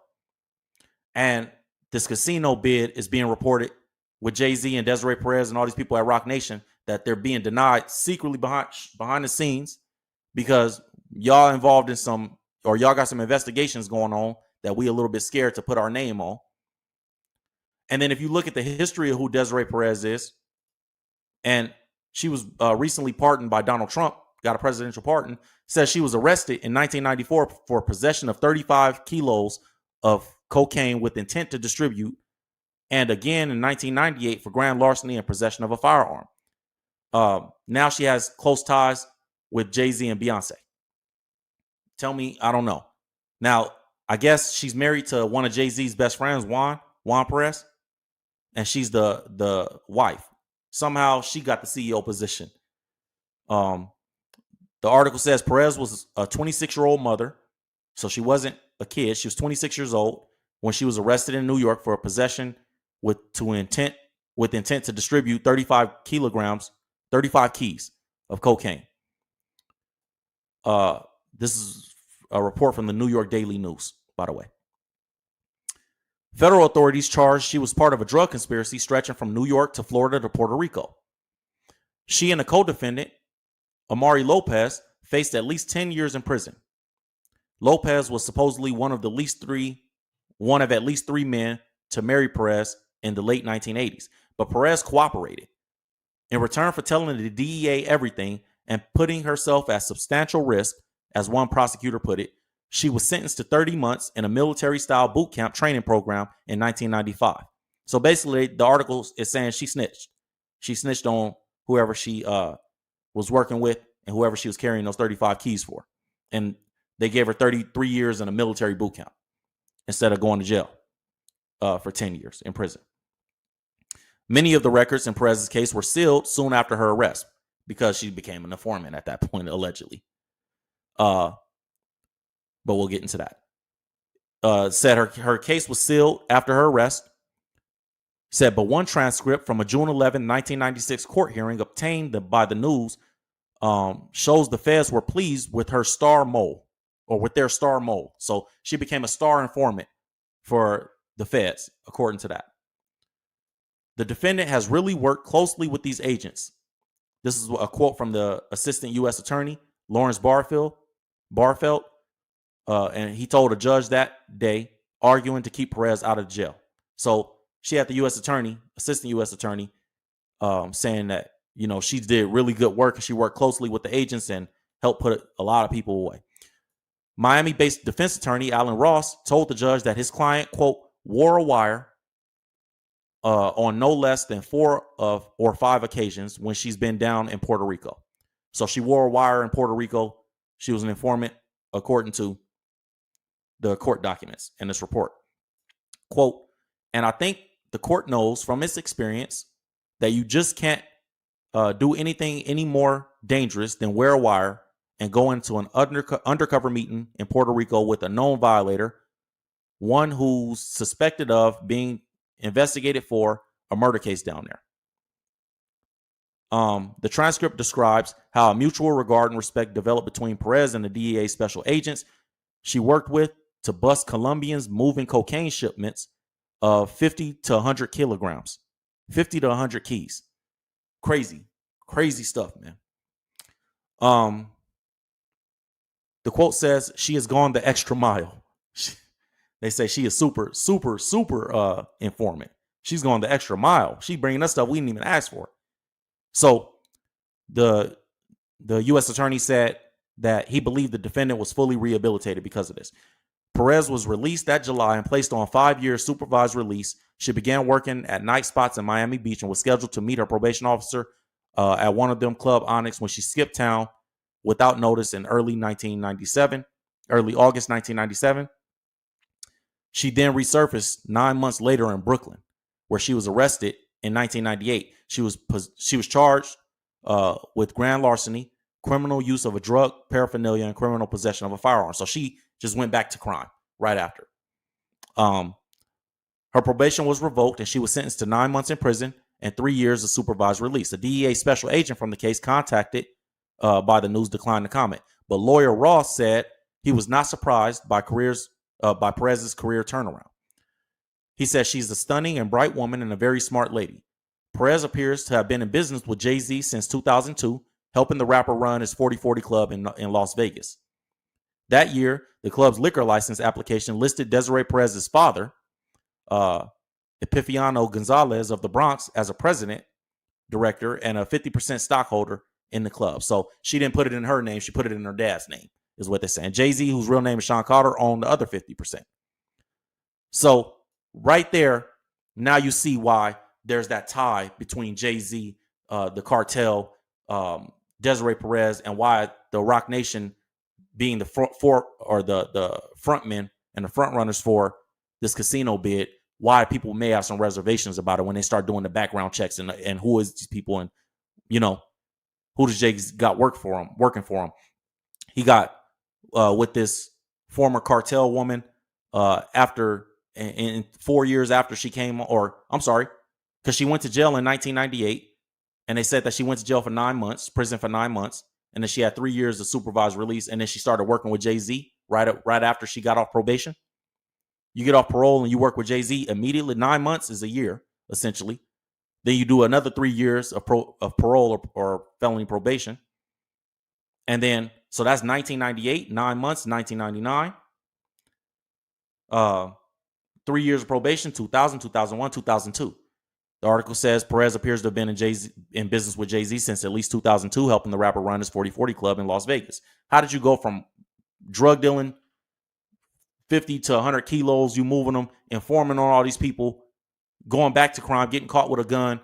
A: and this casino bid is being reported with Jay-Z and Desiree Perez and all these people at Roc Nation that they're being denied secretly behind the scenes because y'all involved in y'all got some investigations going on that we a little bit scared to put our name on. And then if you look at the history of who Desiree Perez is, and she was recently pardoned by Donald Trump, got a presidential pardon, says she was arrested in 1994 for possession of 35 kilos of cocaine with intent to distribute, and again in 1998 for grand larceny and possession of a firearm. Now she has close ties with Jay-Z and Beyonce. Tell me, I don't know. Now, I guess she's married to one of Jay-Z's best friends, Juan Perez, and she's the wife. Somehow she got the CEO position. The article says Perez was a 26-year-old mother, so she wasn't a kid. She was 26 years old when she was arrested in New York for a possession with intent to distribute 35 keys of cocaine. This is a report from the New York Daily News, by the way. Federal authorities charged she was part of a drug conspiracy stretching from New York to Florida to Puerto Rico. She and a co-defendant, Amari Lopez, faced at least 10 years in prison. Lopez was supposedly one of at least three men to marry Perez in the late 1980s, but Perez cooperated. In return for telling the DEA everything and putting herself at substantial risk, as one prosecutor put it, she was sentenced to 30 months in a military-style boot camp training program in 1995. So basically, the article is saying she snitched. She snitched on whoever she was working with and whoever she was carrying those 35 keys for. And they gave her 33 years in a military boot camp instead of going to jail for 10 years in prison. Many of the records in Perez's case were sealed soon after her arrest because she became an informant at that point, allegedly. But we'll get into that. Said her case was sealed after her arrest. Said, but one transcript from a June 11, 1996 court hearing obtained by the news shows the feds were pleased with her star mole, or with their star mole. So she became a star informant for the feds, according to that. The defendant has really worked closely with these agents. This is a quote from the assistant U.S. attorney, Lawrence Barfeld. And he told a judge that day, arguing to keep Perez out of jail. So she had the U.S. attorney, assistant U.S. attorney, saying that, she did really good work and she worked closely with the agents and helped put a lot of people away. Miami-based defense attorney Alan Ross told the judge that his client, quote, wore a wire on no less than 4 or 5 occasions when she's been down in Puerto Rico. So she wore a wire in Puerto Rico. She was an informant, according to the court documents in this report. Quote, and I think the court knows from its experience that you just can't do anything any more dangerous than wear a wire and go into an undercover meeting in Puerto Rico with a known violator, one who's suspected of being investigated for a murder case down there. The transcript describes how a mutual regard and respect developed between Perez and the DEA special agents she worked with to bust Colombians moving cocaine shipments of 50 to 100 kilograms, 50 to 100 keys. Crazy stuff, man. The quote says she has gone the extra mile. They say she is super informant. She's going the extra mile. She's bringing us stuff we didn't even ask for. So the U.S. attorney said that he believed the defendant was fully rehabilitated because of this. Perez was released that July and placed on 5-year supervised release. She began working at night spots in Miami Beach and was scheduled to meet her probation officer at one of them, Club Onyx, when she skipped town without notice in early August 1997. She then resurfaced 9 months later in Brooklyn, where she was arrested in 1998. She was charged with grand larceny, criminal use of a drug, paraphernalia, and criminal possession of a firearm. So she just went back to crime right after. Her probation was revoked and she was sentenced to 9 months in prison and 3 years of supervised release. A DEA special agent from the case contacted by the news declined to comment. But lawyer Ross said he was not surprised by Perez's career turnaround. He said she's a stunning and bright woman and a very smart lady. Perez appears to have been in business with Jay-Z since 2002, helping the rapper run his 40/40 club in Las Vegas. That year, the club's liquor license application listed Desiree Perez's father, Epifanio Gonzalez of the Bronx, as a president, director, and a 50% stockholder in the club. So she didn't put it in her name. She put it in her dad's name, is what they're saying. Jay-Z, whose real name is Sean Carter, owned the other 50%. So right there, now you see why there's that tie between Jay-Z, the cartel, Desiree Perez, and why the Roc Nation being the the frontmen and the front runners for this casino bid, why people may have some reservations about it when they start doing the background checks and who is these people and, you know, who does Jay got working for him. He got with this former cartel woman after in 4 years after she came, or I'm sorry, because she went to jail in 1998, and they said that she went to jail for 9 months, prison for 9 months, and then she had 3 years of supervised release, and then she started working with Jay-Z right after she got off probation. You get off parole and you work with Jay-Z immediately. 9 months is a year, essentially. Then you do another 3 years of parole or felony probation. And then, so that's 1998, 9 months, 1999. 3 years of probation, 2000, 2001, 2002. The article says Perez appears to have been in business with Jay-Z since at least 2002, helping the rapper run his 40/40 club in Las Vegas. How did you go from drug dealing, 50 to 100 kilos, you moving them, informing on all these people, going back to crime, getting caught with a gun,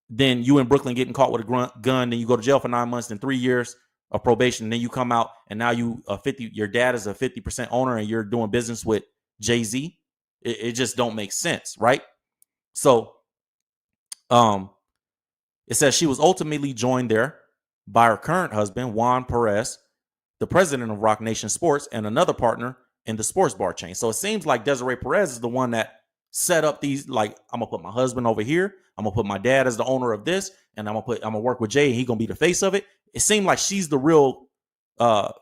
A: then you in Brooklyn getting caught with a gun, then you go to jail for 9 months, then 3 years of probation, then you come out and now your dad is a 50% owner and you're doing business with Jay-Z? It just don't make sense, right? So it says she was ultimately joined there by her current husband, Juan Perez, the president of Roc Nation Sports, and another partner in the sports bar chain. So it seems like Desiree Perez is the one that set up these, like, I'm gonna put my husband over here, I'm gonna put my dad as the owner of this, and I'm gonna work with Jay and he's gonna be the face of it. It seemed like she's the real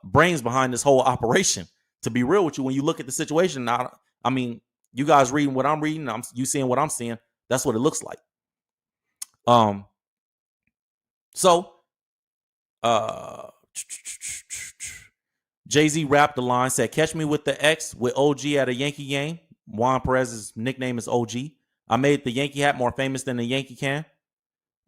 A: brains behind this whole operation. To be real with you, when you look at the situation now, I mean, you guys reading what I'm reading, you seeing what I'm seeing, that's what it looks like. Jay-Z rapped the line, said, "Catch me with the X with OG at a Yankee game." Juan Perez's nickname is OG. "I made the Yankee hat more famous than the Yankee can."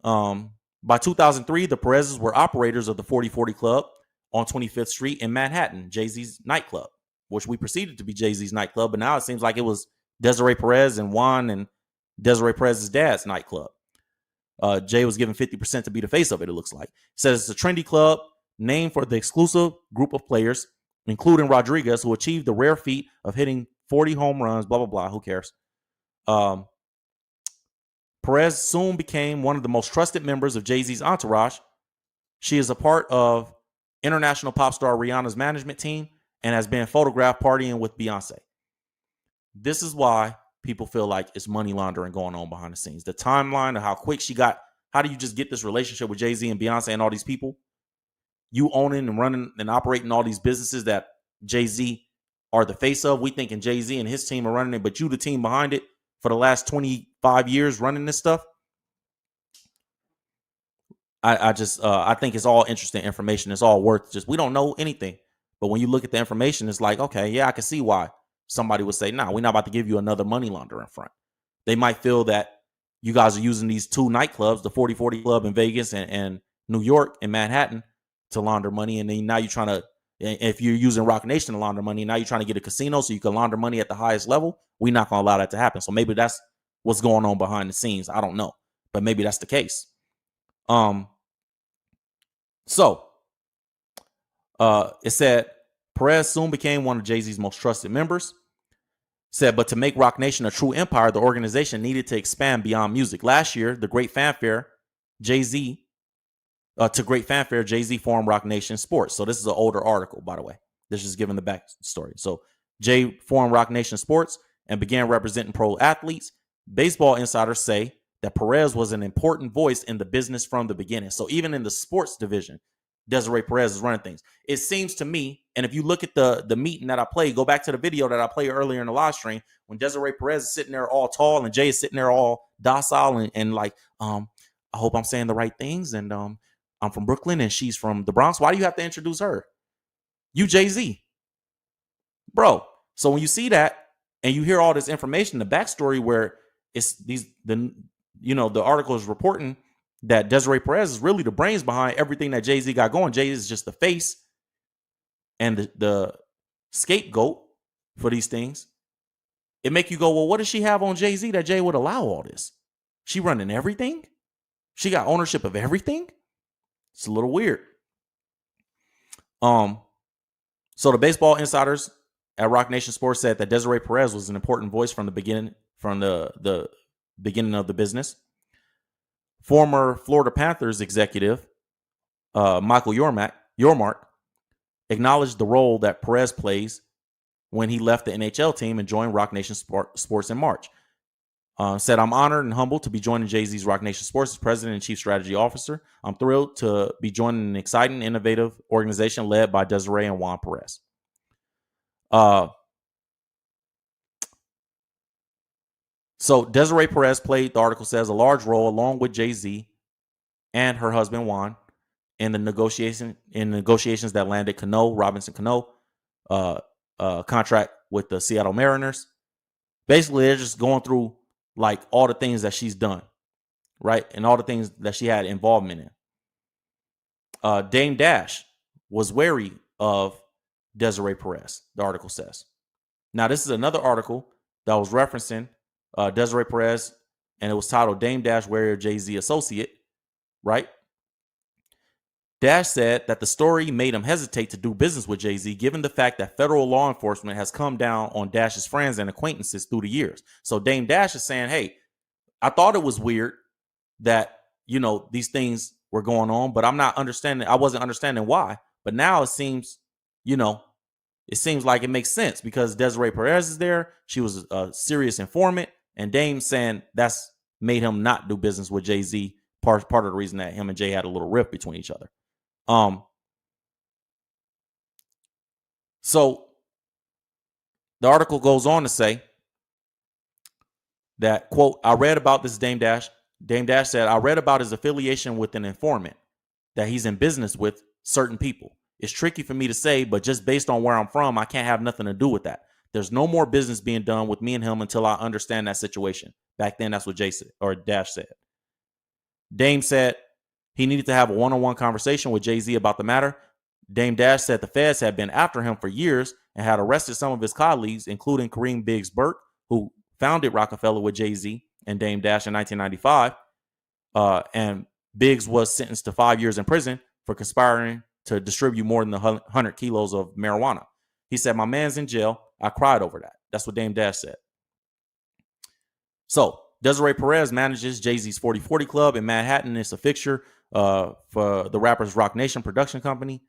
A: By 2003, the Perez's were operators of the 40/40 Club on 25th Street in Manhattan, Jay-Z's nightclub, which we perceived to be Jay-Z's nightclub, but now it seems like it was Desiree Perez and Juan and Desiree Perez's dad's nightclub. Jay was given 50% to be the face of it, it looks like. It says it's a trendy club named for the exclusive group of players, including Rodriguez, who achieved the rare feat of hitting 40 home runs, blah, blah, blah. Who cares? Perez soon became one of the most trusted members of Jay-Z's entourage. She is a part of international pop star Rihanna's management team and has been photographed partying with Beyonce. This is why people feel like it's money laundering going on behind the scenes. The timeline of how quick she got, how do you just get this relationship with Jay-Z and Beyonce and all these people? You owning and running and operating all these businesses that Jay-Z are the face of. We thinking Jay-Z and his team are running it, but you the team behind it for the last 25 years running this stuff. I think it's all interesting information. It's all worth we don't know anything. But when you look at the information, it's like, okay, yeah, I can see why somebody would say, nah, we're not about to give you another money laundering front. They might feel that you guys are using these two nightclubs, the 4040 Club in Vegas and New York and Manhattan, to launder money. And then now you're trying to, if you're using Roc Nation to launder money, now you're trying to get a casino so you can launder money at the highest level. We're not going to allow that to happen. So maybe that's what's going on behind the scenes. I don't know. But maybe that's the case. It said Perez soon became one of Jay-Z's most trusted members. Said, but to make Roc Nation a true empire, the organization needed to expand beyond music. Last year, to great fanfare, Jay-Z formed Roc Nation Sports. So this is an older article, by the way. This is giving the backstory. So Jay formed Roc Nation Sports and began representing pro athletes. Baseball insiders say that Perez was an important voice in the business from the beginning. So even in the sports division, Desiree Perez is running things. It seems to me, and if you look at the meeting that I played, go back to the video that I played earlier in the live stream, when Desiree Perez is sitting there all tall and Jay is sitting there all docile and like, I hope I'm saying the right things. And I'm from Brooklyn and she's from the Bronx. Why do you have to introduce her? You Jay-Z. Bro. So when you see that and you hear all this information, the backstory where it's the article is reporting that Desiree Perez is really the brains behind everything that Jay-Z got going. Jay is just the face and the scapegoat for these things. It make you go, well, what does she have on Jay-Z that Jay would allow all this? She running everything? She got ownership of everything? It's a little weird. So the baseball insiders at Roc Nation Sports said that Desiree Perez was an important voice from the beginning, the beginning of the business. Former Florida Panthers executive Michael Yormark acknowledged the role that Perez plays when he left the NHL team and joined Roc Nation Sports in March. Said, I'm honored and humbled to be joining Jay-Z's Roc Nation Sports as president and chief strategy officer. I'm thrilled to be joining an exciting, innovative organization led by Desiree and Juan Perez. So Desiree Perez played, the article says, a large role along with Jay-Z and her husband Juan in the negotiations that landed Robinson Cano contract with the Seattle Mariners. Basically, they're just going through like all the things that she's done, right? And all the things that she had involvement in. Dame Dash was wary of Desiree Perez, the article says. Now, this is another article that was referencing Desiree Perez, and it was titled Dame Dash Wary of Jay-Z Associate, right? Dash said that the story made him hesitate to do business with Jay-Z, given the fact that federal law enforcement has come down on Dash's friends and acquaintances through the years. So Dame Dash is saying, hey, I thought it was weird that, these things were going on, but I wasn't understanding why. But now it seems like it makes sense because Desiree Perez is there. She was a serious informant, and Dame saying that's made him not do business with Jay-Z. Part of the reason that him and Jay had a little rift between each other. So the article goes on to say that, quote, I read about this Dame Dash. Dame Dash said, I read about his affiliation with an informant that he's in business with certain people. It's tricky for me to say, but just based on where I'm from, I can't have nothing to do with that. There's no more business being done with me and him until I understand that situation. Back then, that's what Dash said. Dame said he needed to have a one-on-one conversation with Jay-Z about the matter. Dame Dash said the feds had been after him for years and had arrested some of his colleagues, including Kareem Biggs Burke, who founded Rockefeller with Jay-Z and Dame Dash in 1995. And Biggs was sentenced to 5 years in prison for conspiring to distribute more than 100 kilos of marijuana. He said, my man's in jail. I cried over that. That's what Dame Dash said. So Desiree Perez manages Jay-Z's 4040 Club in Manhattan. It's a fixture for the rapper's Roc Nation production company.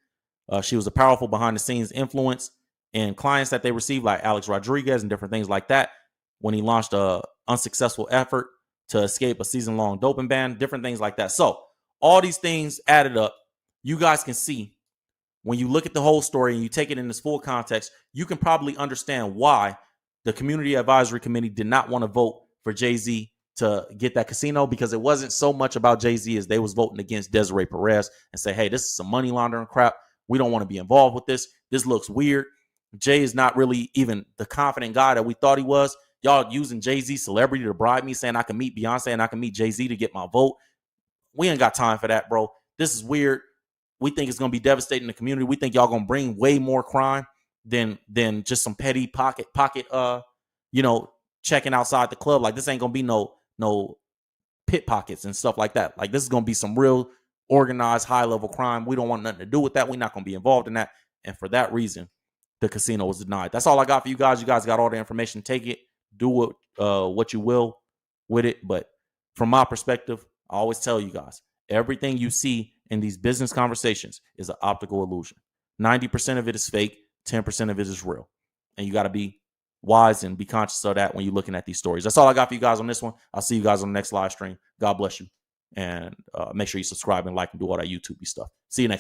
A: She was a powerful behind-the-scenes influence in clients that they received, like Alex Rodriguez and different things like that, when he launched a unsuccessful effort to escape a season-long doping ban, different things like that. So all these things added up, you guys can see when you look at the whole story and you take it in its full context, you can probably understand why the Community Advisory Committee did not want to vote for Jay-Z to get that casino, because it wasn't so much about Jay-Z as they was voting against Desiree Perez and say, hey, this is some money laundering crap. We don't want to be involved with this. This looks weird. Jay is not really even the confident guy that we thought he was. Y'all using Jay-Z celebrity to bribe me, saying I can meet Beyonce and I can meet Jay-Z to get my vote. We ain't got time for that, bro. This is weird. We think it's going to be devastating the community. We think y'all going to bring way more crime than just some petty pocket, checking outside the club. Like, this ain't going to be no pit pockets and stuff like that. Like, this is going to be some real organized high level crime. We don't want nothing to do with that. We're not going to be involved in that. And for that reason, the casino was denied. That's all I got for you guys. You guys got all the information. Take it, do what you will with it. But from my perspective, I always tell you guys, everything you see in these business conversations is an optical illusion. 90% of it is fake. 10% of it is real. And you got to be wise and be conscious of that when you're looking at these stories. That's all I got for you guys on this one. I'll see you guys on the next live stream. God bless you. And make sure you subscribe and like and do all that YouTube stuff. See you next time.